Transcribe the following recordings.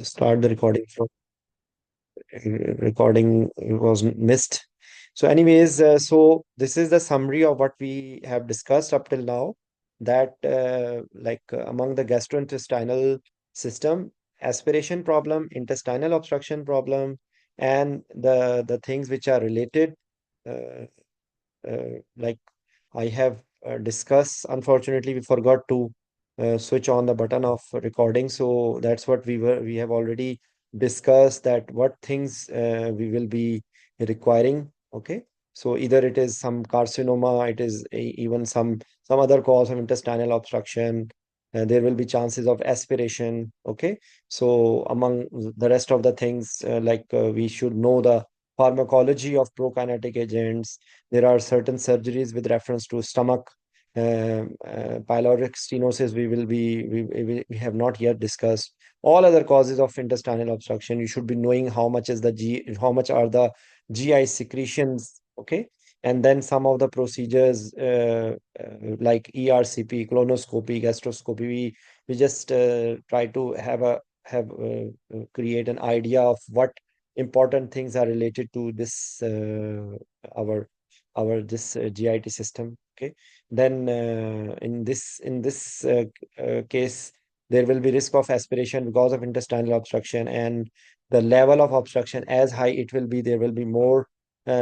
start the recording from recording was missed. So, anyways, so this is the summary of what we have discussed up till now. That among the gastrointestinal system, aspiration problem, intestinal obstruction problem, and the things which are related, uh, like I have discussed. Unfortunately, we forgot to switch on the button of recording. So that's what we have already discussed, that what things we will be requiring. Okay. So either it is some carcinoma, it is even some other cause of intestinal obstruction. There will be chances of aspiration. Okay. So among the rest of the things, we should know the pharmacology of prokinetic agents. There are certain surgeries with reference to stomach pyloric stenosis. We have not yet discussed all other causes of intestinal obstruction. You should be knowing how much are the GI secretions. Okay, and then some of the procedures like ERCP, colonoscopy, gastroscopy. We just try to create an idea of what important things are related to this our this GIT system. Okay, then in this case, there will be risk of aspiration because of intestinal obstruction, and the level of obstruction as high it will be, there will be more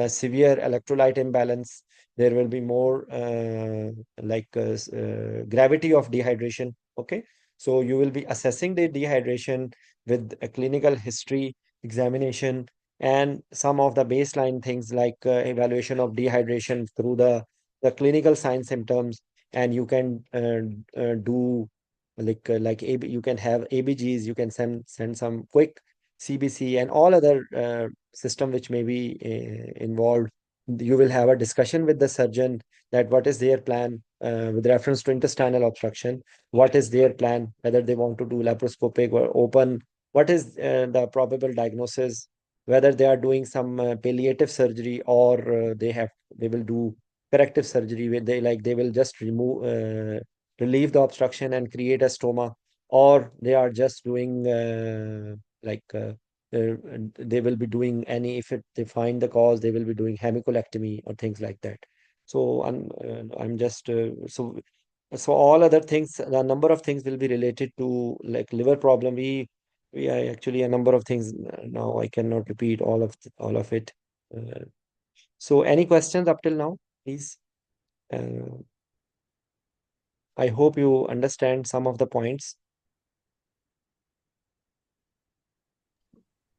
severe electrolyte imbalance. There will be more gravity of dehydration. Okay, so you will be assessing the dehydration with a clinical history examination and some of the baseline things like evaluation of dehydration through the clinical sign symptoms. And you can do AB, you can have ABGs, you can send some quick CBC and all other system which may be involved. You will have a discussion with the surgeon that what is their plan with reference to intestinal obstruction, what is their plan, whether they want to do laparoscopic or open, what is the probable diagnosis, whether they are doing some palliative surgery, or they will do corrective surgery where they will just relieve the obstruction and create a stoma, or they are just doing uh, they will be doing any, if they find the cause, they will be doing hemicolectomy or things like that. So I'm just so all other things, the number of things will be related to like liver problem. We are actually a number of things now. I cannot repeat all of it. Uh, so any questions up till now, please? Uh, I hope you understand some of the points.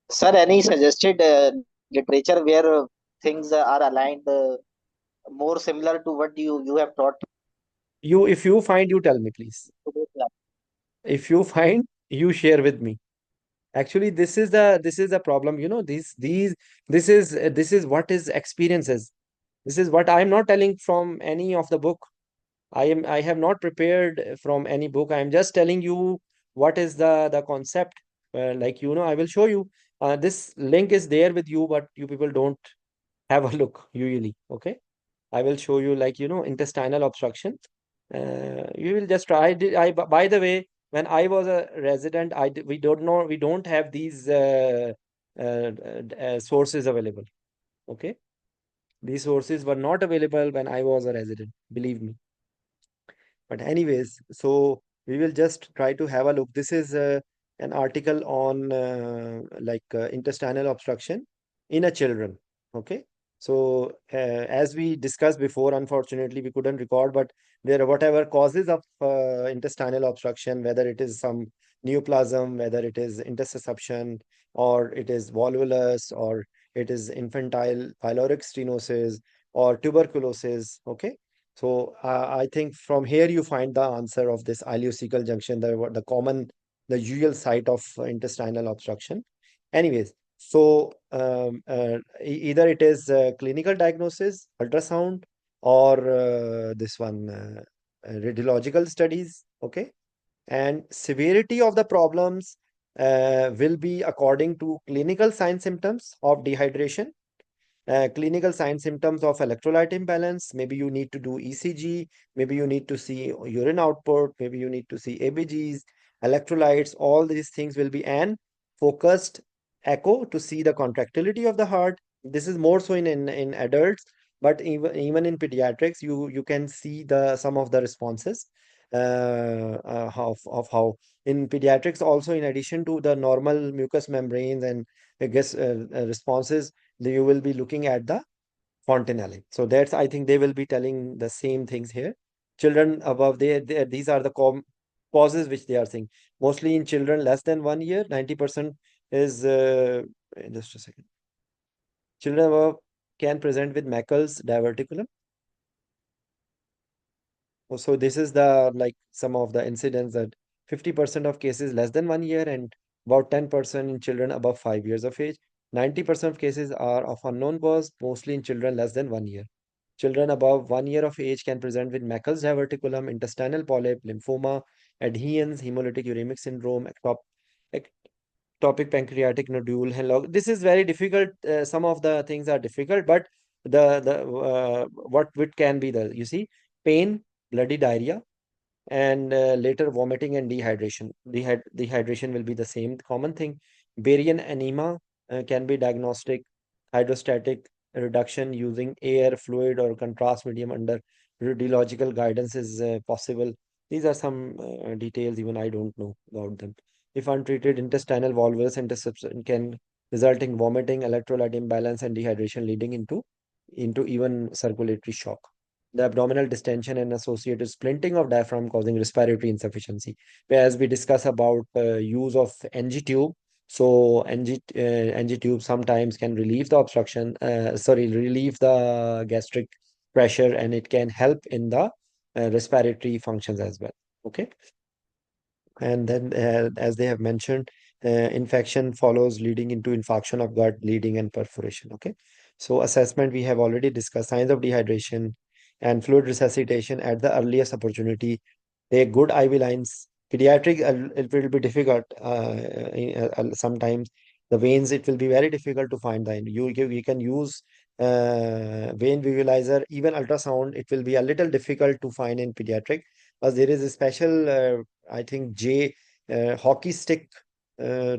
Sir, any suggested literature where things are aligned more similar to what you have taught If you find, you tell me, please. today, sir? If you find, you share with me. Actually, this is the problem. This is what is experiences. This is what I'm not telling from any of the book. I have not prepared from any book. I am just telling you what is the concept. I will show you. This link is there with you, but you people don't have a look usually. Okay, I will show you, intestinal obstruction. You will just try. By the way, when I was a resident, we don't know, we don't have these sources available. Okay, these sources were not available when I was a resident. Believe me. But anyways, so we will just try to have a look. This is an article on intestinal obstruction in a children. Okay. So as we discussed before, unfortunately we couldn't record, but there are whatever causes of intestinal obstruction, whether it is some neoplasm, whether it is intussusception, or it is volvulus, or it is infantile pyloric stenosis, or tuberculosis. Okay, so I think from here you find the answer of this ileocecal junction, the usual site of intestinal obstruction. Anyways, so either it is clinical diagnosis, ultrasound, or this one radiological studies. Okay, and severity of the problems will be according to clinical sign symptoms of dehydration, clinical sign symptoms of electrolyte imbalance. Maybe you need to do ECG, maybe you need to see urine output, maybe you need to see ABGs, electrolytes, all these things will be, and focused echo to see the contractility of the heart. This is more so in adults, but even in pediatrics, you can see the some of the responses of how in pediatrics also, in addition to the normal mucous membranes and I guess responses, you will be looking at the fontanelle. So that's, I think they will be telling the same things here. Children above, these are the causes which they are seeing. Mostly in children less than 1 year, 90% is, just a second. Children above can present with Meckel's diverticulum. So this is the like some of the incidents that 50% of cases less than 1 year and about 10% in children above 5 years of age. 90% of cases are of unknown cause, mostly in children less than 1 year. Children above 1 year of age can present with Meckel's diverticulum, intestinal polyp, lymphoma, adhesions, hemolytic uremic syndrome, ectopic pancreatic nodule. Hello. This is very difficult. Some of the things are difficult, but what it can be the, you see, pain, bloody diarrhea, and later vomiting and dehydration. Dehydration will be the same common thing. Barian anemia can be diagnostic. Hydrostatic reduction using air, fluid, or contrast medium under radiological guidance is possible. These are some details even I don't know about them. If untreated, intestinal volvulus interception can result in vomiting, electrolyte imbalance, and dehydration, leading into even circulatory shock. The abdominal distension and associated splinting of diaphragm causing respiratory insufficiency. As we discuss about use of NG tube, so NG tube sometimes can relieve the obstruction, relieve the gastric pressure, and it can help in the respiratory functions as well. Okay. And then, as they have mentioned, infection follows leading into infarction of gut, bleeding, and perforation. Okay. So, assessment we have already discussed signs of dehydration and fluid resuscitation at the earliest opportunity. Take good IV lines. Pediatric, it will be difficult. Sometimes the veins, it will be very difficult to find the. You can use vein visualizer, even ultrasound. It will be a little difficult to find in pediatric, because there is a special, I think, hockey stick uh,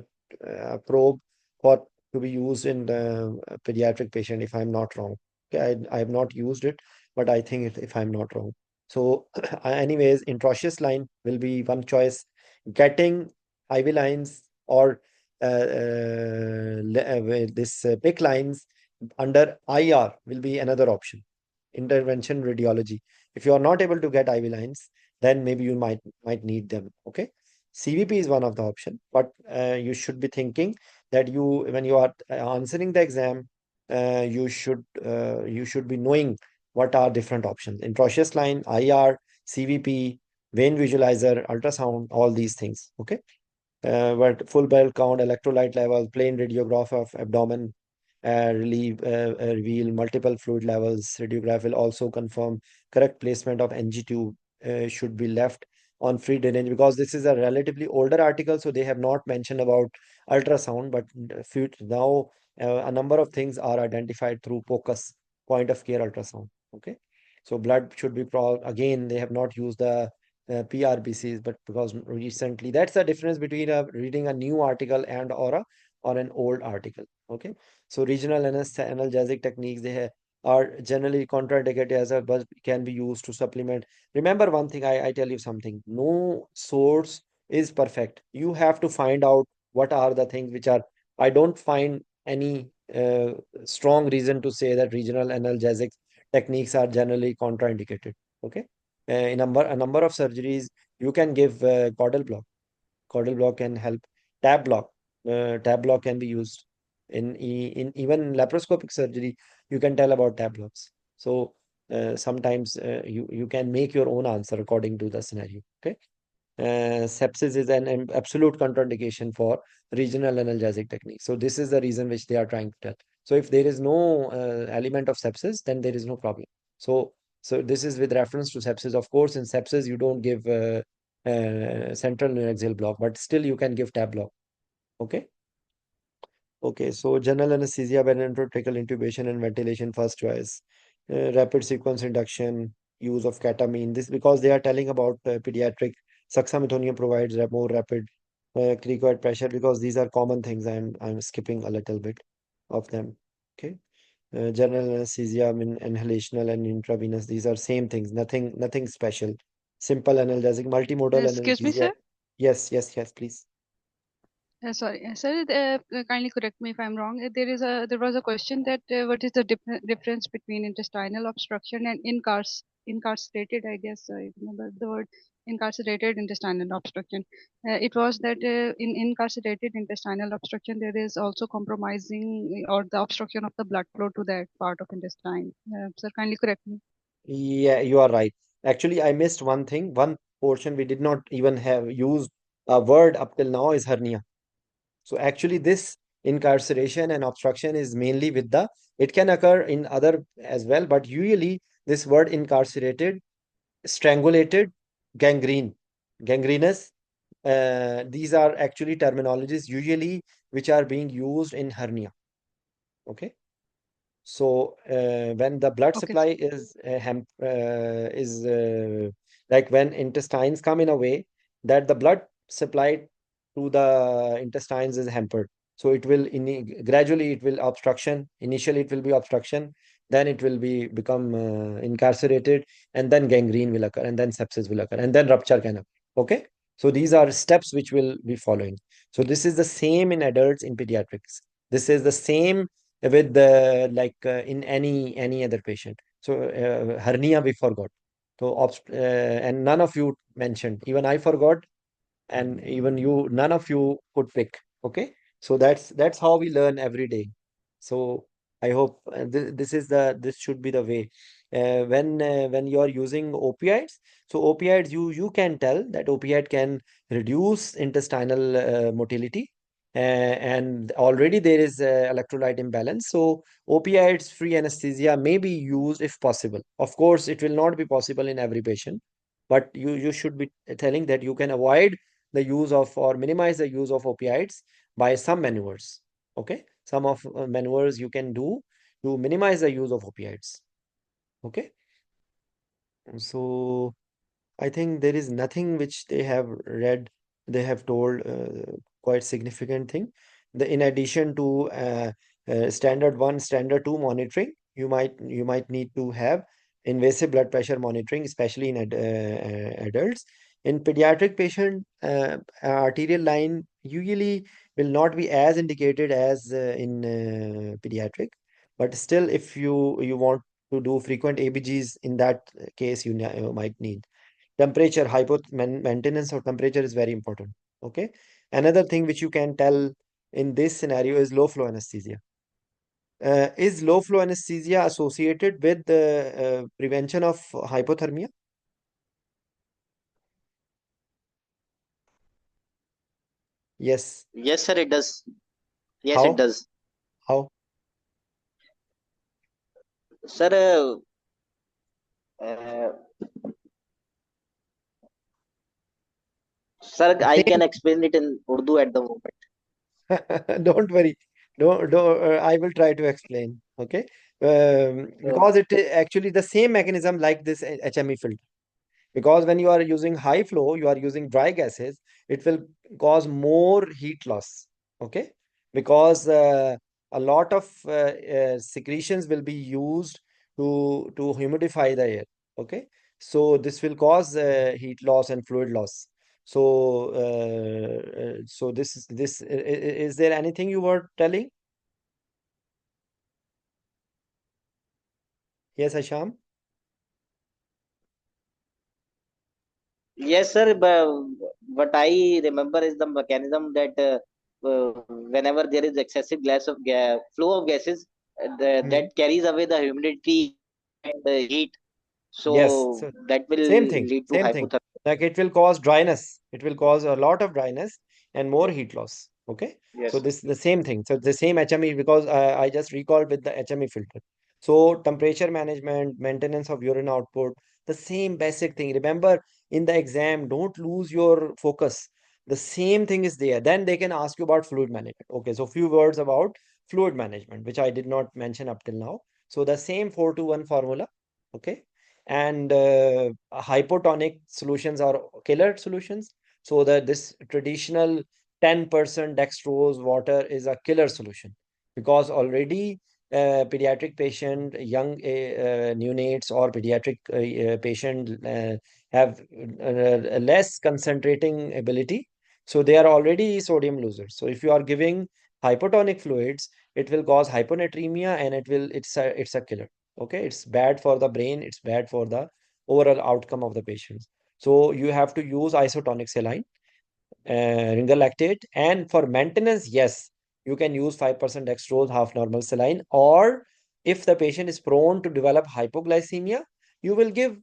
probe for to be used in the pediatric patient, if I'm not wrong. Okay, I have not used it, but I think if I'm not wrong. So, anyways, intraosseous line will be one choice. Getting IV lines or this PIC lines under IR will be another option. Intervention radiology. If you are not able to get IV lines, then maybe you might need them. Okay. CVP is one of the option, but you should be thinking that when you are answering the exam, you should be knowing what are different options. Intraosseous line, IR, CVP, vein visualizer, ultrasound, all these things. Okay. But full bell count, electrolyte level, plain radiograph of abdomen, reveal multiple fluid levels. Radiograph will also confirm correct placement of NG tube should be left on free drainage, because this is a relatively older article, so they have not mentioned about ultrasound, but now a number of things are identified through POCUS, point of care ultrasound. Okay, so blood should be again, they have not used the PRBCs, but because recently, that's the difference between reading a new article and or an old article. Okay, so regional analgesic techniques, are generally contraindicated as a but can be used to supplement. Remember one thing, I tell you something. No source is perfect. You have to find out what are the things which are. I don't find any strong reason to say that regional analgesic techniques are generally contraindicated. Okay. In a number of surgeries, you can give caudal block. Caudal block can help. Tab block. Tab block can be used in even laparoscopic surgery. You can tell about tab blocks. So sometimes you can make your own answer according to the scenario. Okay. Sepsis is an absolute contraindication for regional analgesic technique. So this is the reason which they are trying to tell. So if there is no element of sepsis, then there is no problem. So this is with reference to sepsis. Of course, in sepsis you don't give central neuraxial block, but still you can give tab block. Okay. Okay. So general anesthesia, ventricular intubation and ventilation first choice. Rapid sequence induction, use of ketamine. This because they are telling about pediatric. Succinylcholine provides more rapid. cricoid pressure, because these are common things. I'm skipping a little bit of them. Okay. General anesthesia, I mean, inhalational and intravenous, these are same things, nothing special. Simple analgesic, multimodal Excuse me, analgesia. sir. Yes, please. Sorry, sir. Kindly correct me if I'm wrong. There was a question that what is the difference between intestinal obstruction and incarcerated? I guess I remember the word incarcerated intestinal obstruction. It was that in incarcerated intestinal obstruction there is also compromising or the obstruction of the blood flow to that part of intestine. Sir, kindly correct me. Yeah, you are right. Actually, I missed one thing. One portion we did not even have used a word up till now is hernia. So actually, this incarceration and obstruction is mainly with the, it can occur in other as well, but usually this word incarcerated, strangulated, gangrene, gangrenous, these are actually terminologies usually which are being used in hernia. Okay. So when the blood Okay, supply is like when intestines come in a way that the blood supply to the intestines is hampered. So it will gradually it will obstruction. Initially it will be obstruction, then it will be become incarcerated, and then gangrene will occur, and then sepsis will occur, and then rupture can occur. Okay. So these are steps which will be following. So this is the same in adults, in pediatrics. This is the same with the like in any other patient. So hernia we forgot. So and none of you mentioned. Even I forgot, and even you, none of you could pick. Okay, so that's how we learn every day. So I hope this should be the way. When you are using opioids, so opioids, you can tell that opioid can reduce intestinal motility, and already there is electrolyte imbalance. So opioids free anesthesia may be used if possible. Of course it will not be possible in every patient, but you should be telling that you can avoid the use of or minimize the use of opioids by some maneuvers. Okay, some of maneuvers you can do to minimize the use of opioids. Okay, so I think there is nothing which they have read, they have told quite significant thing. In addition to standard one, standard two monitoring, you might need to have invasive blood pressure monitoring, especially in adults. In pediatric patient, arterial line usually will not be as indicated as in pediatric, but still, if you want to do frequent ABGs, in that case, you might need. Temperature, maintenance of temperature is very important. Okay. Another thing which you can tell in this scenario is low flow anesthesia. Is low flow anesthesia associated with the prevention of hypothermia? Yes. Yes, sir, it does. Yes, it How? does. How? Sir, uh, sir, I Same. can explain it in Urdu at the moment. Don't worry. Don't. I will try to explain. Okay. Uh, Because it is actually the same mechanism like this HME filter. Because when you are using high flow, you are using dry gases, it will cause more heat loss. Okay, because a lot of secretions will be used to humidify the air. Okay, so this will cause heat loss and fluid loss. So so is there anything you were telling? Yes, Asham. yes, sir, but what I remember is the mechanism that whenever there is excessive flow of gases, Hmm. that carries away the humidity and the heat, Yes. so So that will same thing, lead to same thing. hypothermia. Like it will cause dryness. It will cause a lot of dryness and more heat loss. Okay. So Yes. this the same thing. So the same HME, because I just recalled with the HME filter. So temperature management, maintenance of urine output, the same basic thing. Remember, in the exam, don't lose your focus. The same thing is there. Then they can ask you about fluid management. Okay. So few words about fluid management, which I did not mention up till now. So the same 4-to-1 formula. Okay, and hypotonic solutions are killer solutions. So that this traditional 10% dextrose water is a killer solution, because already pediatric patient, young neonates or pediatric patient have less concentrating ability. So they are already sodium losers. So if you are giving hypotonic fluids, it will cause hyponatremia, and it's a killer. Okay, it's bad for the brain, it's bad for the overall outcome of the patients. So you have to use isotonic saline, ringer lactate, and for maintenance, yes, you can use 5% dextrose, half normal saline, or if the patient is prone to develop hypoglycemia, you will give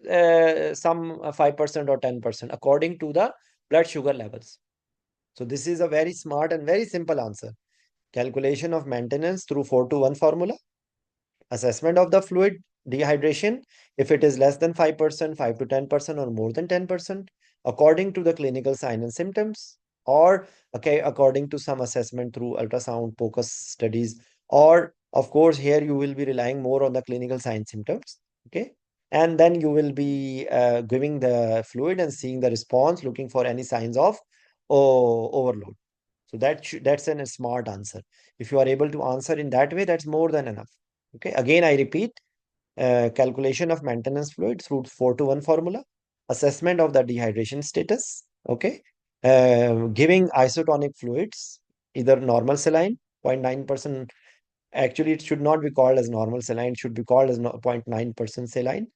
some 5% or 10% according to the blood sugar levels. So this is a very smart and very simple answer. Calculation of maintenance through 4 to 1 formula. Assessment of the fluid dehydration, if it is less than 5%, 5 to 10%, or more than 10%, according to the clinical sign and symptoms, or okay, according to some assessment through ultrasound, POCUS studies, or of course, here you will be relying more on the clinical sign symptoms. Okay. And then you will be giving the fluid and seeing the response, looking for any signs of overload. So that's a smart answer. If you are able to answer in that way, that's more than enough. Okay. Again, I repeat, calculation of maintenance fluid through 4 to 1 formula, assessment of the dehydration status. Okay. Giving isotonic fluids, either normal saline, 0.9%. Actually, it should not be called as normal saline. It should be called as 0.9% saline,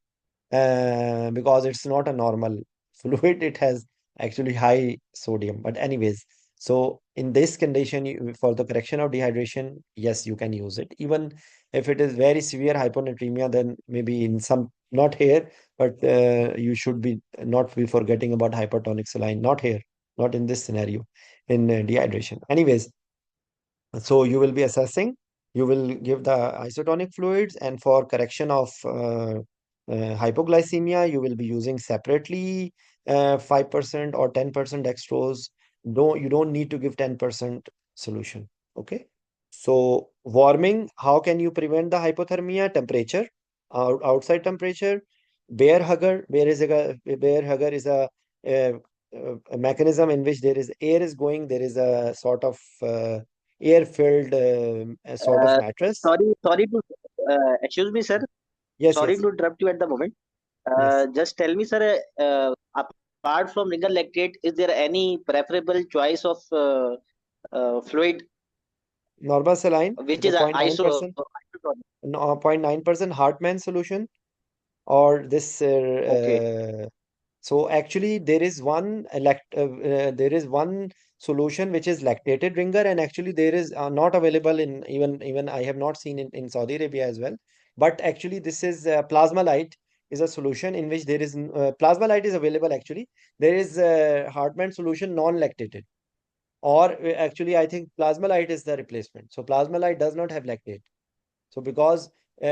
because it's not a normal fluid. It has actually high sodium. But anyways, so in this condition, for the correction of dehydration, yes, you can use it. Even if it is very severe hyponatremia, then maybe in some, not here, but you should be not be forgetting about hypertonic saline. Not here, not in this scenario, in dehydration. Anyways, so you will be assessing, you will give the isotonic fluids, and for correction of hypoglycemia, you will be using separately 5% or 10% dextrose. You don't need to give 10% solution. Okay. So warming, how can you prevent the hypothermia? Temperature, outside temperature. Bear hugger is uh, a mechanism in which there is air is going, there is a sort of air-filled sort of Uh, mattress. sorry to excuse me, sir. Yes, Sorry yes, to interrupt you at the moment. yes. Just tell me, sir. Apart from ringer lactate, is there any preferable choice of fluid Normal saline, which the is 0.9%, isotonic? no, 0.9% Hartmann solution, or this Okay. so actually there is one solution which is lactated ringer, and actually there is not available in, even I have not seen in Saudi Arabia as well. But actually this is plasma light is a solution in which there is plasma light is available actually. There is Hartmann solution non-lactated, or actually I think plasma light is the replacement. So plasma light does not have lactate. So because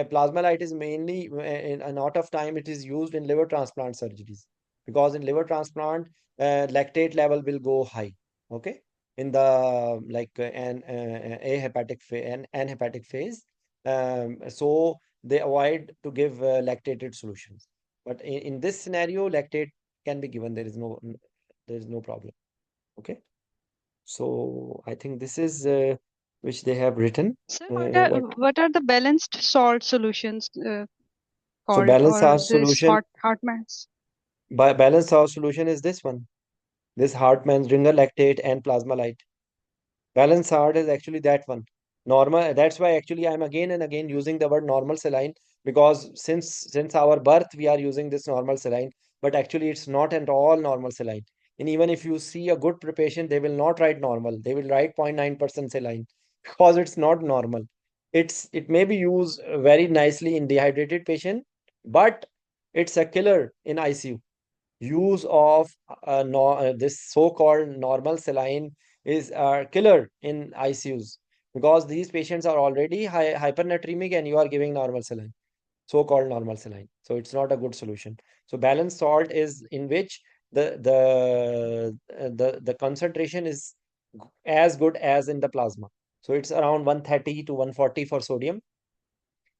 plasma light is mainly in a lot of time it is used in liver transplant surgeries, because in liver transplant lactate level will go high. Okay, in the like a hepatic phase and anhepatic phase. So they avoid to give lactated solutions. But in this scenario, lactate can be given. There is no problem. Okay, so I think this is which they have written. Sir, What what are the balanced salt solutions so called, balance or our this solution Hartmann's? by balance our solution is this one. This Hartmann's ringer lactate and plasma light. Balance hard is actually that one. Normal. That's why actually I'm again and again using the word normal saline, because since our birth we are using this normal saline, but actually it's not at all normal saline. And even if you see a good patient, they will not write normal. They will write 0.9% saline because it's not normal. It may be used very nicely in dehydrated patient, but it's a killer in ICU. Use of no, this so-called normal saline is a killer in ICUs, because these patients are already hypernatremic and you are giving normal saline, so-called normal saline. So it's not a good solution. So balanced salt is in which the concentration is as good as in the plasma. So it's around 130 to 140 for sodium,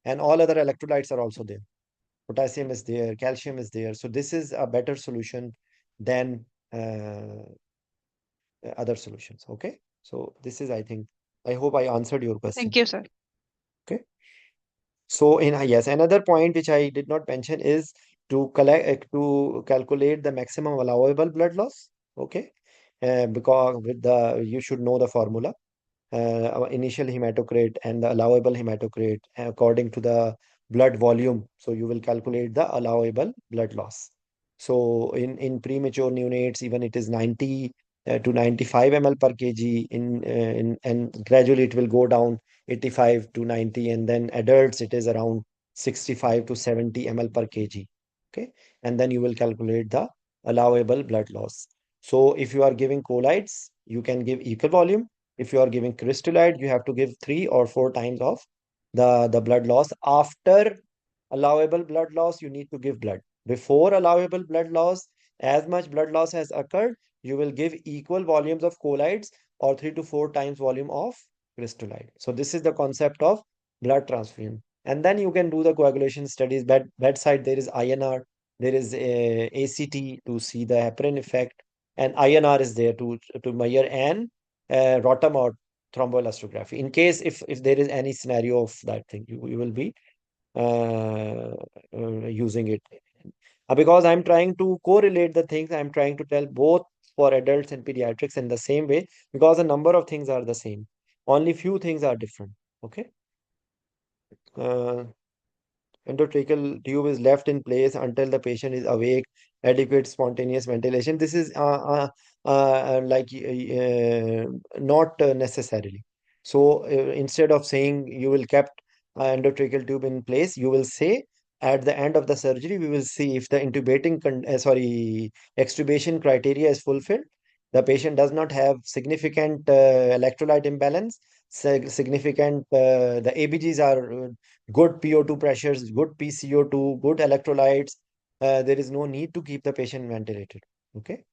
and all other electrolytes are also there. Potassium is there, calcium is there. So this is a better solution than other solutions. Okay. So this is, I think, I hope I answered your question. Thank you, sir. Okay. So yes, another point which I did not mention is to calculate the maximum allowable blood loss. Okay. Because with the you should know the formula, our initial hematocrit and the allowable hematocrit according to the blood volume. So you will calculate the allowable blood loss. So in premature neonates, even it is 90 to 95 ml per kg. And gradually it will go down 85 to 90, and then adults it is around 65 to 70 ml per kg. Okay, and then you will calculate the allowable blood loss. So if you are giving colloids, you can give equal volume. If you are giving crystallite, you have to give 3 or 4 times of the blood loss. After allowable blood loss, you need to give blood. Before allowable blood loss, as much blood loss has occurred, you will give equal volumes of colloids or 3 to 4 times volume of crystallite. So this is the concept of blood transfusion. And then you can do the coagulation studies. Bedside, there is INR, there is ACT to see the heparin effect, and INR is there to measure, and Rotem or thromboelastography. In case if there is any scenario of that thing, you will be using it. Because I'm trying to correlate the things, I'm trying to tell both for adults and pediatrics in the same way, because a number of things are the same. Only few things are different. Okay. Uh, Endotracheal tube is left in place until the patient is awake, adequate spontaneous ventilation. This is not necessarily. So instead of saying you will kept endotracheal tube in place, you will say at the end of the surgery, we will see if the extubation criteria is fulfilled. The patient does not have significant electrolyte imbalance, significant, the ABGs are good PO2 pressures, good PCO2, good electrolytes. There is no need to keep the patient ventilated. Okay.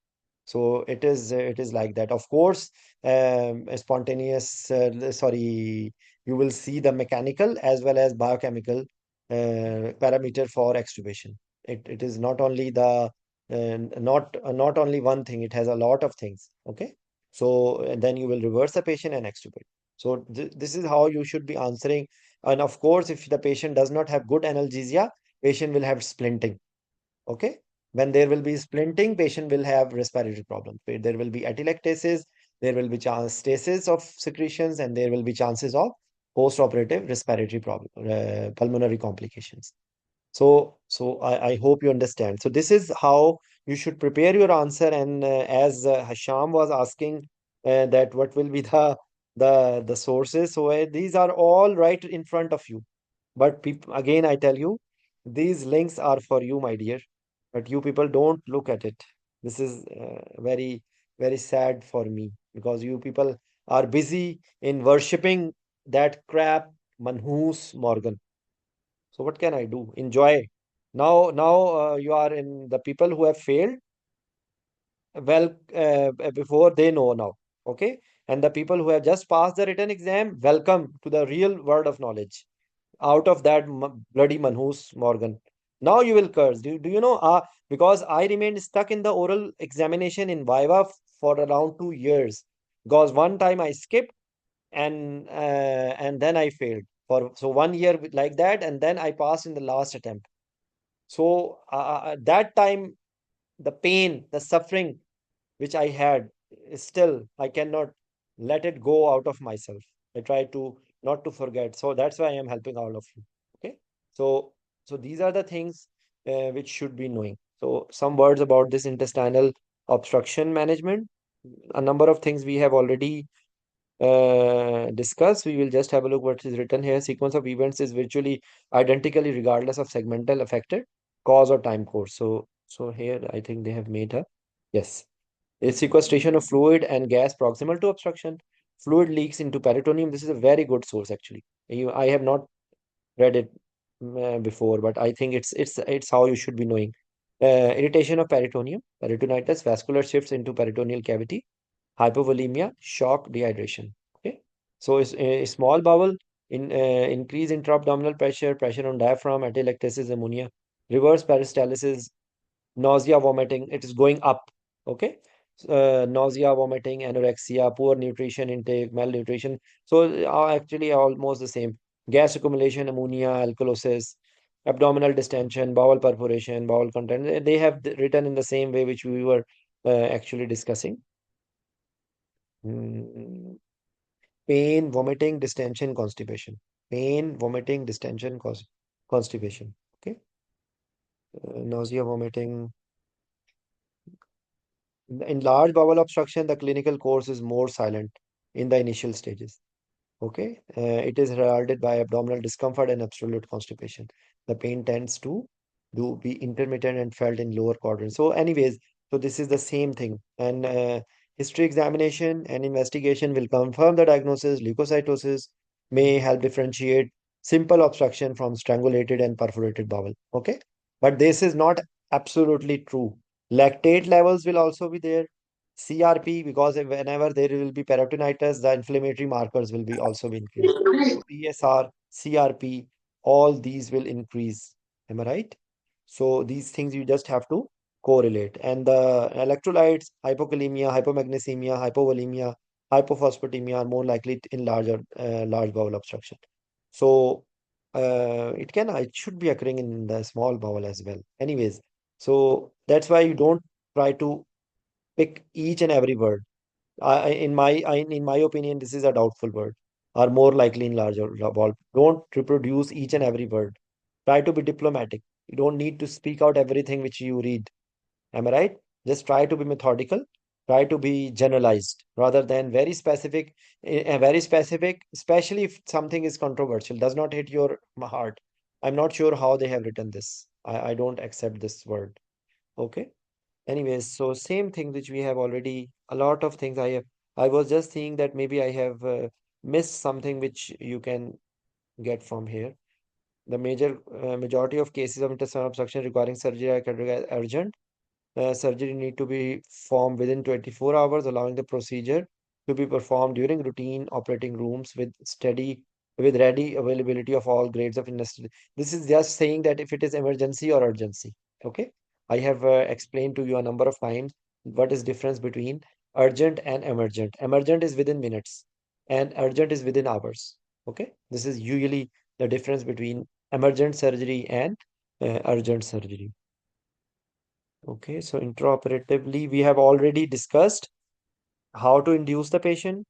So it is like that. Of course, a spontaneous, you will see the mechanical as well as biochemical parameter for extubation. It is not only not only one thing. It has a lot of things. Okay, so and then you will reverse the patient and extubate. So this is how you should be answering. And of course, if the patient does not have good analgesia, patient will have splinting. Okay. When there will be splinting, patient will have respiratory problems. There will be atelectasis, there will be chance stasis of secretions, and there will be chances of post-operative respiratory problem, pulmonary complications. So I hope you understand. So this is how you should prepare your answer. And as Hasham was asking, that what will be the sources. So these are all right in front of you. But people, again, I tell you, these links are for you, my dear. But you people don't look at it. This is very, very sad for me, because you people are busy in worshipping that crap Manhus Morgan. So what can I do? Enjoy. Now you are in the people who have failed. Well, before they know now. Okay, and the people who have just passed the written exam, welcome to the real world of knowledge out of that bloody Manhus Morgan. Now you will curse. Do you know? Because I remained stuck in the oral examination in Viva for around 2 years. Because one time I skipped, and then I failed for so 1 year like that, and then I passed in the last attempt. So that time, the pain, the suffering which I had, is still I cannot let it go out of myself. I try to not to forget. So that's why I am helping all of you. Okay. So these are the things which should be knowing. So some words about this intestinal obstruction management. A number of things we have already discussed. We will just have a look what is written here. Sequence of events is virtually identically regardless of segmental affected cause or time course. So here I think they have made a yes. A sequestration of fluid and gas proximal to obstruction. Fluid leaks into peritoneum. This is a very good source actually. I have not read it before, but I think it's how you should be knowing. Irritation of peritoneum, peritonitis, vascular shifts into peritoneal cavity, hypovolemia, shock, dehydration. Okay, so it's a small bowel in increase intra-abdominal pressure, pressure on diaphragm, atelectasis, ammonia, reverse peristalsis, nausea, vomiting. It is going up. Okay, nausea, vomiting, anorexia, poor nutrition intake, malnutrition. So actually almost the same. Gas accumulation, ammonia, alkalosis, abdominal distension, bowel perforation, bowel content. They have written in the same way which we were actually discussing. Mm, Pain, vomiting, distension, constipation. Pain, vomiting, distension, constipation. Okay. Nausea, vomiting. In large bowel obstruction, the clinical course is more silent in the initial stages. Okay, it is heralded by abdominal discomfort and absolute constipation. The pain tends to do be intermittent and felt in lower quadrant. So, anyways, so this is the same thing. And history examination and investigation will confirm the diagnosis. Leukocytosis may help differentiate simple obstruction from strangulated and perforated bowel. Okay, but this is not absolutely true. Lactate levels will also be there. CRP, because whenever there will be peritonitis, the inflammatory markers will be also be increased. PSR, CRP, all these will increase. Am I right? So these things you just have to correlate. And the electrolytes, hypokalemia, hypomagnesemia, hypovolemia, hypophosphatemia are more likely in large bowel obstruction. So it should be occurring in the small bowel as well. Anyways, so that's why you don't try to pick each and every word. In my opinion, this is a doubtful word. Are more likely in larger ball. Don't reproduce each and every word. Try to be diplomatic. You don't need to speak out everything which you read. Am I right? Just try to be methodical. Try to be generalized rather than very specific. Very specific, especially if something is controversial, does not hit your heart. I'm not sure how they have written this. I don't accept this word. Okay. Anyways, so same thing which we have already, a lot of things I was just thinking that maybe I have missed something which you can get from here. The majority of cases of intestinal obstruction requiring surgery are categorized as urgent. Surgery need to be performed within 24 hours, allowing the procedure to be performed during routine operating rooms with ready availability of all grades of anesthesia. This is just saying that if it is emergency or urgency. Okay. I have explained to you a number of times what is difference between urgent and emergent. Emergent is within minutes and urgent is within hours. Okay. This is usually the difference between emergent surgery and urgent surgery. Okay, so intraoperatively, we have already discussed how to induce the patient,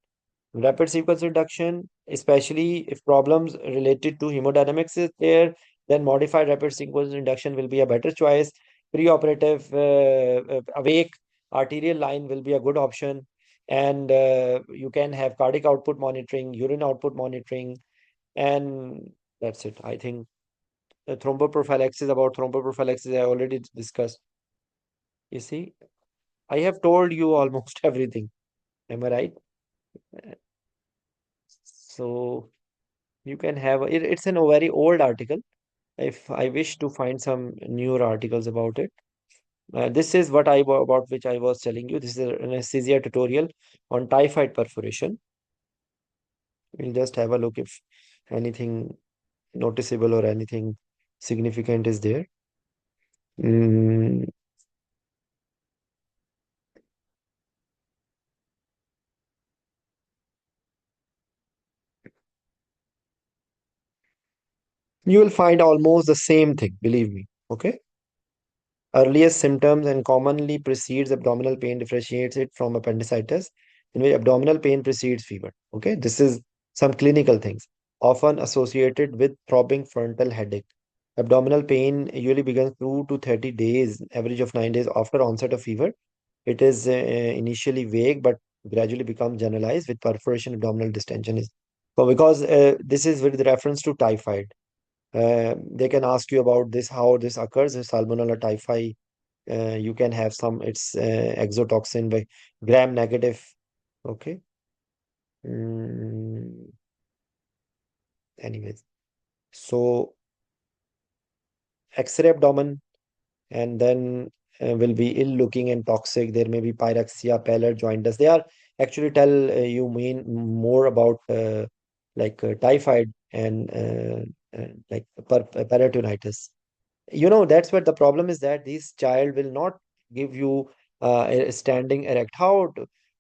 rapid sequence reduction, especially if problems related to hemodynamics is there, then modified rapid sequence reduction will be a better choice. Preoperative awake arterial line will be a good option. And you can have cardiac output monitoring, urine output monitoring, and that's it. I think thromboprophylaxis, about thromboprophylaxis, I already discussed. You see, I have told you almost everything. Am I right? So you can have it's a very old article. If I wish to find some newer articles about it, this is what about which I was telling you. This is an anesthesia tutorial on typhoid perforation. We'll just have a look if anything noticeable or anything significant is there. Mm, you will find almost the same thing, believe me. Okay. Earliest symptoms and commonly precedes abdominal pain differentiates it from appendicitis, in which abdominal pain precedes fever. Okay, this is some clinical things often associated with throbbing frontal headache. Abdominal pain usually begins 2 to 30 days, average of 9 days after onset of fever. It is initially vague but gradually becomes generalized with perforation abdominal distension. Is so because this is with reference to typhoid. They can ask you about this, how this occurs, salmonella typhi. You can have some, it's exotoxin by gram negative. Okay. Mm, anyways, so X-ray abdomen, and then will be ill looking and toxic. There may be pyrexia, pallor, jaundice. They are actually tell you mean more about typhoid and like peritonitis. You know, that's what the problem is, that this child will not give you standing erect. How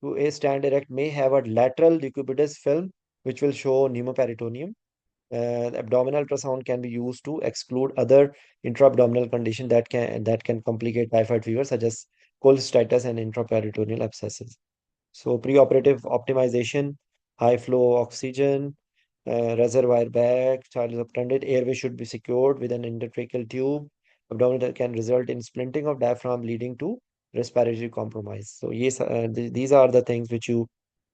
to a stand erect may have a lateral decubitus film, which will show pneumoperitoneum. The abdominal ultrasound can be used to exclude other intra-abdominal conditions that can complicate typhoid fever, such as cholecystitis and intraperitoneal abscesses. So preoperative optimization, high flow oxygen, reservoir bag, child is obtunded, airway should be secured with an endotracheal tube. Abdominal can result in splinting of diaphragm, leading to respiratory compromise. So yes, these are the things which you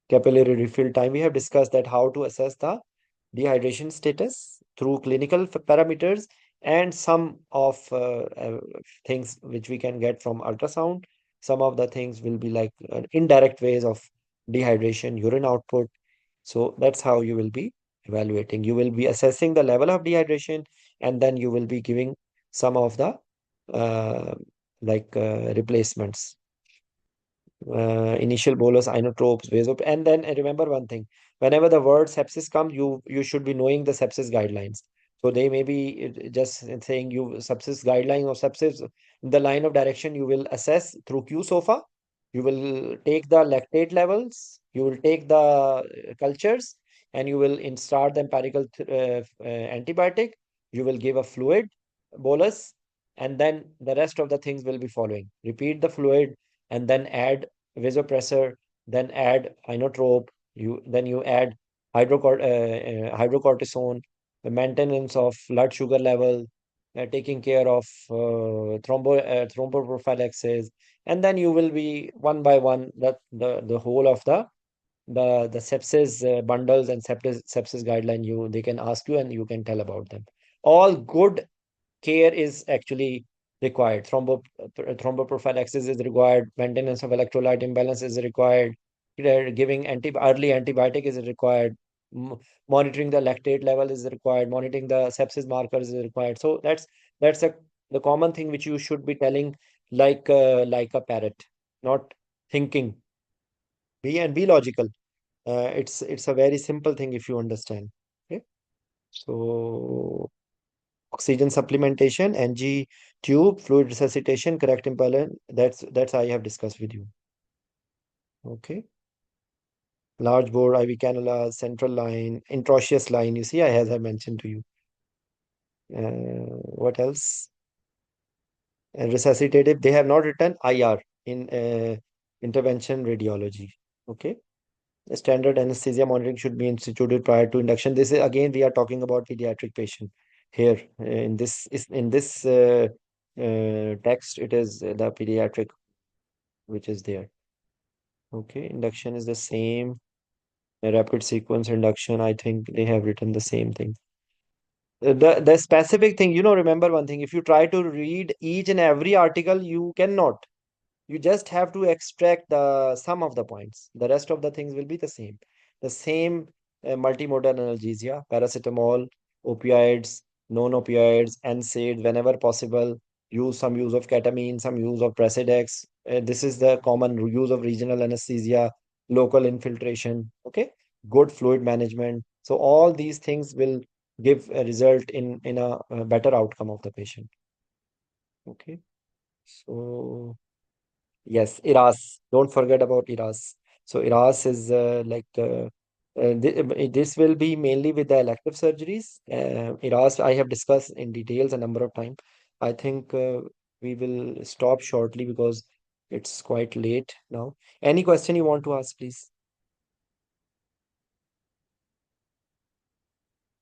capillary refill time. We have discussed that how to assess the dehydration status through clinical parameters and some of things which we can get from ultrasound. Some of the things will be like indirect ways of dehydration, urine output. So that's how you will be evaluating. You will be assessing the level of dehydration, and then you will be giving some of the uh, replacements, initial bolus, inotropes, vasop. And then remember one thing, whenever the word sepsis comes, you should be knowing the sepsis guidelines. So they may be just saying you sepsis guideline or sepsis, the line of direction you will assess through Q SOFA. You will take the lactate levels, you will take the cultures, and you will start the empirical antibiotic. You will give a fluid bolus, and then the rest of the things will be following. Repeat the fluid, and then add vasopressor, then add inotrope, you add hydrocortisone, the maintenance of blood sugar level, taking care of thromboprophylaxis, and then you will be one by one the whole of the sepsis bundles and sepsis guideline, you they can ask you and you can tell about them. All good care is actually required. Thromboprophylaxis is required. Maintenance of electrolyte imbalance is required. Giving early antibiotic is required. Monitoring the lactate level is required. Monitoring the sepsis markers is required. So that's the common thing which you should be telling like a parrot, not thinking. Be logical. It's a very simple thing if you understand. Okay. So oxygen supplementation, NG tube, fluid resuscitation, correct imbalance. That's I have discussed with you. Okay. Large bore, IV cannula, central line, intraosseous line. You see, as I mentioned to you. What else? Resuscitative. They have not written IR in intervention radiology. Okay. Standard anesthesia monitoring should be instituted prior to induction. This is again we are talking about pediatric patient here. In this text, it is the pediatric which is there. Okay, induction is the same. Rapid sequence induction, I think they have written the same thing. The specific thing, remember one thing, if you try to read each and every article, you cannot. You just have to extract the sum of the points. The rest of the things will be the same. The same multimodal analgesia, paracetamol, opioids, non-opioids, NSAIDs, whenever possible. Use of ketamine, some use of Presidex. This is the common use of regional anesthesia, local infiltration. Okay, good fluid management. So all these things will give a result in a better outcome of the patient. Okay, so. Yes, IRAS. Don't forget about IRAS. So IRAS is this will be mainly with the elective surgeries. IRAS I have discussed in details a number of times. I think we will stop shortly because it's quite late now. Any question you want to ask, please?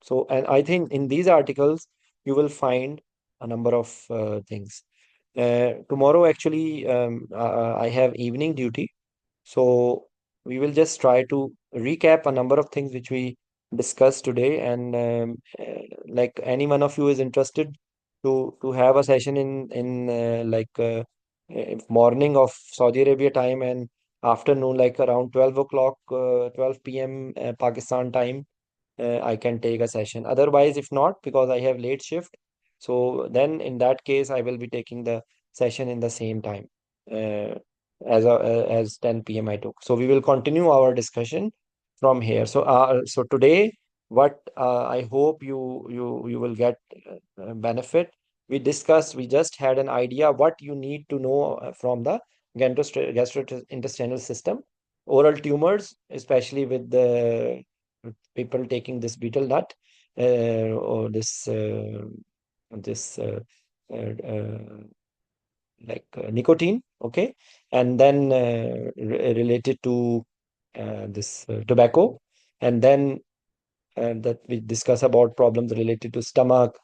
So, and I think in these articles you will find a number of things. Tomorrow, actually, I have evening duty. So we will just try to recap a number of things which we discussed today, and like any one of you is interested to have a session in morning of Saudi Arabia time and afternoon, like around 12 o'clock, 12 p.m. Pakistan time, I can take a session. Otherwise, if not, because I have late shift, so then in that case, I will be taking the session in the same time. Uh, as 10 p.m. I took. So we will continue our discussion from here. So today, what I hope you will get benefit. We discussed. We just had an idea what you need to know from the gastrointestinal system, oral tumors, especially with the people taking this betel nut or this like nicotine, okay, and then related to this tobacco, and then that we discuss about problems related to stomach,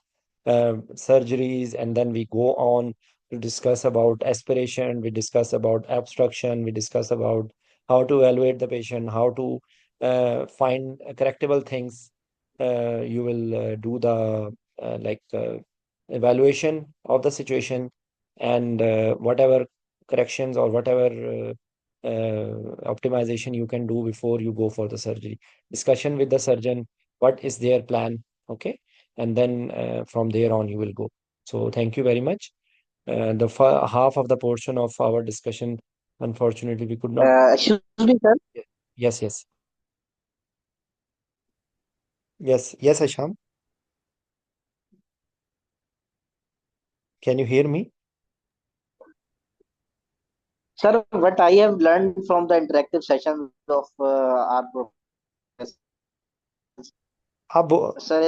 surgeries, and then we go on to discuss about aspiration, we discuss about obstruction, we discuss about how to evaluate the patient, how to find correctable things. You will do the evaluation of the situation, and whatever corrections or whatever optimization you can do before you go for the surgery. Discussion with the surgeon, what is their plan, okay, and then from there on you will go. So thank you very much. The half of the portion of our discussion, unfortunately, we could not. Excuse me, sir. Yes, yes, yes, yes, Asham. Can you hear me? Sir, what I have learned from the interactive sessions of our professor, आप बो- sir,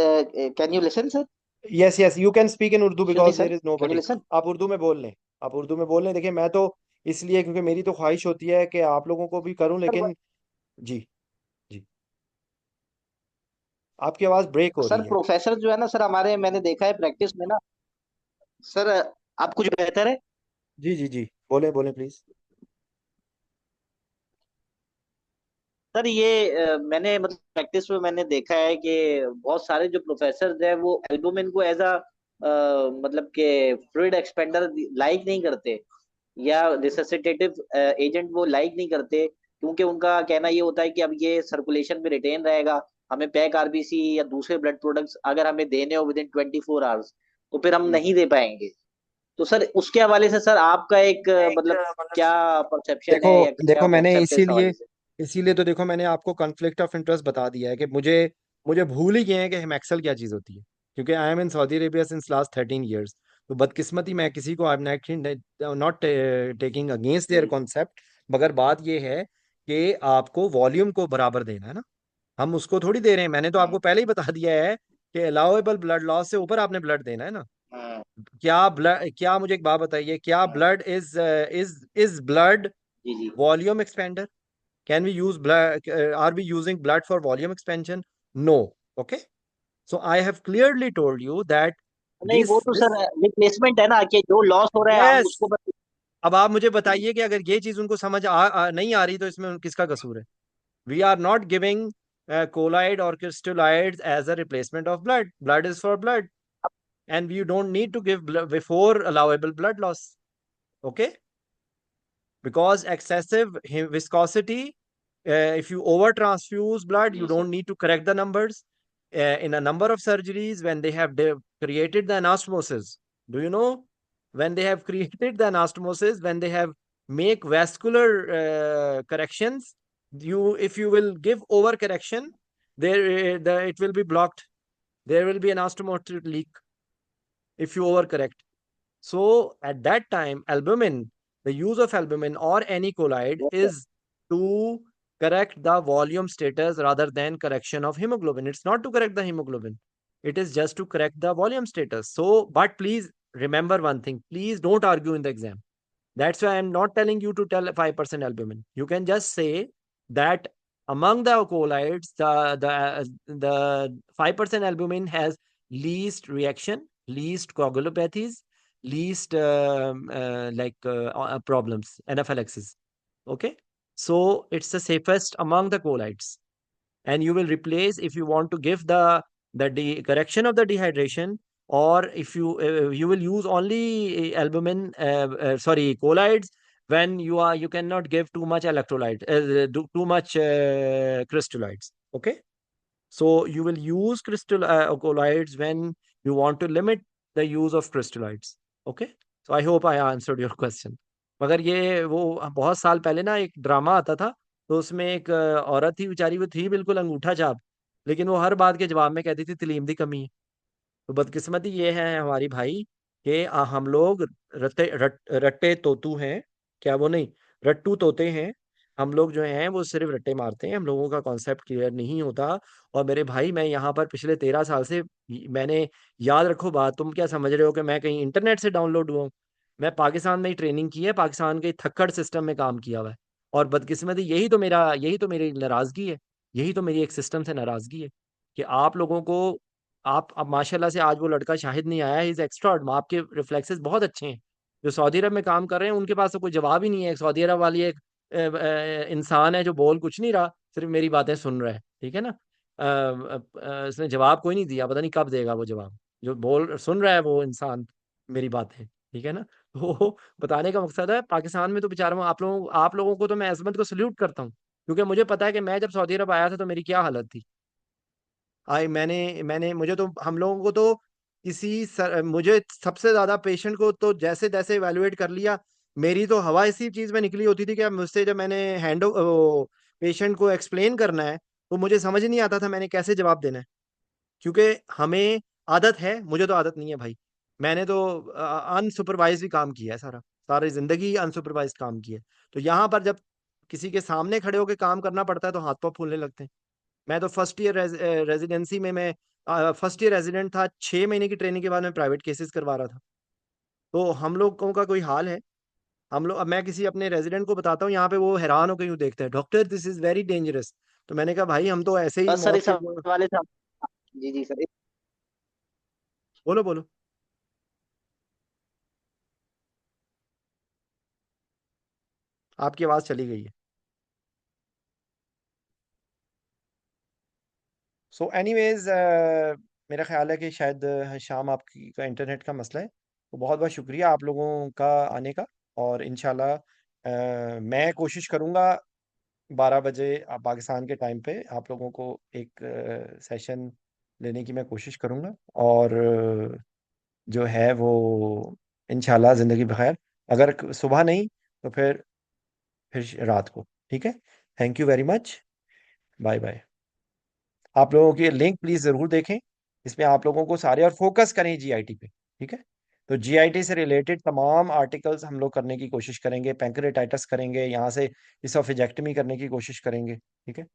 can you listen, sir? Yes yes you can speak in Urdu Excuse me, because sir. There is Can you nobody. listen? आप उर्दू में बोल लें, आप उर्दू में बोल लें। देखिए मैं तो इसलिए क्योंकि मेरी तो ख्वाहिश होती है कि आप लोगों को भी करूं, Sir, लेकिन जी, जी, आपकी आवाज ब्रेक हो सर रही है। प्रोफेसर जो है ना सर, हमारे मैंने देखा है प्रैक्टिस में ना सर, आप कुछ बेहतर है। जी जी जी, बोले बोले प्लीज। सर ये मैंने मतलब प्रैक्टिस में मैंने देखा है कि बहुत सारे जो प्रोफेसर हैं वो एल्बुमिन को एज अ मतलब के फ्लूइड एक्सपेंडर लाइक नहीं करते, या रिससिटेटिव एजेंट वो लाइक नहीं करते, क्योंकि उनका कहना ये होता है कि अब ये सर्कुलेशन में रिटेन रहेगा, हमें पैक आरबीसी या दूसरे ब्लड प्रोडक्ट्स अगर हमें देने हो विद इन 24 आवर्स तो फिर हम जी, नहीं दे पाएंगे। तो सर उसके हवाले से सर आपका एक एक मतलब मतलब क्या परसेप्शन देखो है या क्या देखो मैंने कॉन्सेप्ट है इस इसीलिए हवाले से? इसीलिए तो देखो मैंने आपको कॉन्फ्लिक्ट ऑफ इंटरेस्ट बता दिया है कि मुझे मुझे भूल ही गए हैं कि हेमैक्सल क्या चीज़ होती है, क्योंकि I am in Saudi Arabia since last 13 years। तो बदकिस्मती मैं किसी को I am not taking against their जी कॉन्सेप्ट, मगर बात ये है कि आपको वॉल्यूम को बराबर देना है ना। हम उसको थोड़ी दे रहे हैं, मैंने तो आपको पहले ही बता दिया है कि अलाउेबल ब्लड लॉस से ऊपर आपने ब्लड देना है ना। हाँ क्या ब्लड, क्या मुझे एक बात बताइए, क्या हाँ ब्लड इज ब्लड जी जी। volume expander? Can we use blood? Are we using blood for volume expansion? No. Okay. So I have clearly told you that नहीं वो तो this सर रिप्लेसमेंट है ना, कि जो लॉस हो रहा है हम yes। उसको बस। अब आप मुझे बताइए कि अगर ये चीज उनको समझ नहीं आ रही तो इसमें किसका कसूर है? We are not giving colloid or crystalloids as a replacement of blood. Blood is for blood, and you don't need to give blood before allowable blood loss. Okay, because excessive viscosity, if you over transfuse blood, you जी sir. don't need to correct the numbers. In a number of surgeries, when they have created the anastomosis, do you know, when they have created the anastomosis, when they have make vascular corrections, you if you will give over correction, it will be blocked, there will be anastomotic leak if you overcorrect. So at that time, albumin, the use of albumin or any colloid yes sir. is to correct the volume status rather than correction of hemoglobin. It's not to correct the hemoglobin. It is just to correct the volume status. So, but please remember one thing. Please don't argue in the exam. That's why I'm not telling you to tell 5% albumin. You can just say that among the colloids, the 5% albumin has least reaction, least coagulopathies, least problems, anaphylaxis. Okay, so it's the safest among the colloids, and you will replace if you want to give the correction of the dehydration, or if you will use only albumin sorry colloids when you cannot give too much electrolyte too much crystalloids. Okay, so you will use crystal colloids when you want to limit the use of crystalloids. Okay, so I hope I answered your question। मगर ये वो बहुत साल पहले ना एक drama आता था, तो उसमें एक औरत थी बेचारी, वो थी बिल्कुल अंगूठा छाप, लेकिन वो हर बात के जवाब में कहती थी तलीम दी कमी है। तो बदकिस्मती ये है हमारी भाई कि हम लोग रट्टे तोतू हैं, क्या वो नहीं, रट्टू तोते हैं हम लोग जो हैं, वो सिर्फ रट्टे मारते हैं, हम लोगों का कॉन्सेप्ट क्लियर नहीं होता। और मेरे भाई, मैं यहाँ पर पिछले 13 साल से, मैंने, याद रखो बात, तुम क्या समझ रहे हो कि मैं कहीं इंटरनेट से डाउनलोड हुआ हूँ? मैं पाकिस्तान में ही ट्रेनिंग की है, पाकिस्तान के थक्कड़ सिस्टम में काम किया हुआ है। और बदकिस्मती, यही तो मेरी नाराजगी है, यही तो मेरी एक सिस्टम से नाराजगी है कि आप लोगों को, आप अब माशाल्लाह से आज वो लड़का शाहिद नहीं आया, इज एक्स्ट्रा, आपके रिफ्लेक्सेस बहुत अच्छे हैं। जो सऊदी अरब में काम कर रहे हैं उनके पास तो कोई जवाब ही नहीं है। एक सऊदी अरब वाली एक इंसान है जो बोल कुछ नहीं रहा, सिर्फ मेरी बातें सुन रहा है, ठीक है ना। उसने जवाब कोई नहीं दिया, पता नहीं कब देगा वो जवाब। जो बोल सुन रहा है वो इंसान मेरी बातें, ठीक है ना। तो बताने का मकसद है, पाकिस्तान में तो बेचारा, आप लोगों को तो मैं अजमत को सल्यूट करता हूँ, क्योंकि मुझे पता है कि मैं जब सऊदी अरब आया था तो मेरी क्या हालत थी। मैंने मुझे तो, हम लोगों को तो, मुझे सबसे ज्यादा पेशेंट को तो जैसे तैसे इवेलुएट कर लिया। मेरी तो हवा इसी चीज में निकली होती थी कि अब मुझसे जब मैंने पेशेंट को एक्सप्लेन करना है, तो मुझे समझ नहीं आता था मैंने कैसे जवाब देना है। क्योंकि हमें आदत है, मुझे तो आदत नहीं है भाई। मैंने तो अनसुपरवाइज भी काम किया है, सारी जिंदगी अनसुपरवाइज काम किया है। तो यहाँ पर जब किसी के सामने खड़े होकर काम करना पड़ता है तो हाथ पाँव फूलने लगते हैं। मैं तो फर्स्ट ईयर रेजिडेंसी में, मैं फर्स्ट ईयर रेजिडेंट था, 6 महीने की ट्रेनिंग के बाद मैं प्राइवेट केसेस करवा रहा था। तो हम लोगों का कोई हाल है। हम लोग, अब मैं किसी अपने रेजिडेंट को बताता हूँ यहाँ पे, वो हैरान होकर यूँ देखते हैं, doctor this is very dangerous. तो मैंने कहा भाई, हम तो ऐसे ही बस सर मौत इस के हवाले से जी जी सर। बोलो बोलो। आपकी आवाज चली गई है। सो एनीवेज, मेरा ख्याल है कि शायद शाम आपकी का इंटरनेट का मसला है। तो बहुत बहुत शुक्रिया आप लोगों का आने का। और इंशाल्लाह मैं कोशिश करूँगा 12 बजे पाकिस्तान के टाइम पे आप लोगों को एक सेशन लेने की मैं कोशिश करूँगा। और जो है वो, इंशाल्लाह ज़िंदगी बखैर, अगर सुबह नहीं तो फिर रात को, ठीक है। Thank you very much. Bye bye. आप लोगों की लिंक प्लीज जरूर देखें, इसमें आप लोगों को सारे, और फोकस करें जीआईटी पे, ठीक है। तो जीआईटी से रिलेटेड तमाम आर्टिकल्स हम लोग करने की कोशिश करेंगे, पैंक्रेटाइटिस करेंगे, यहाँ से इसोफेजेक्टमी करने की कोशिश करेंगे, ठीक है।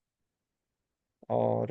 और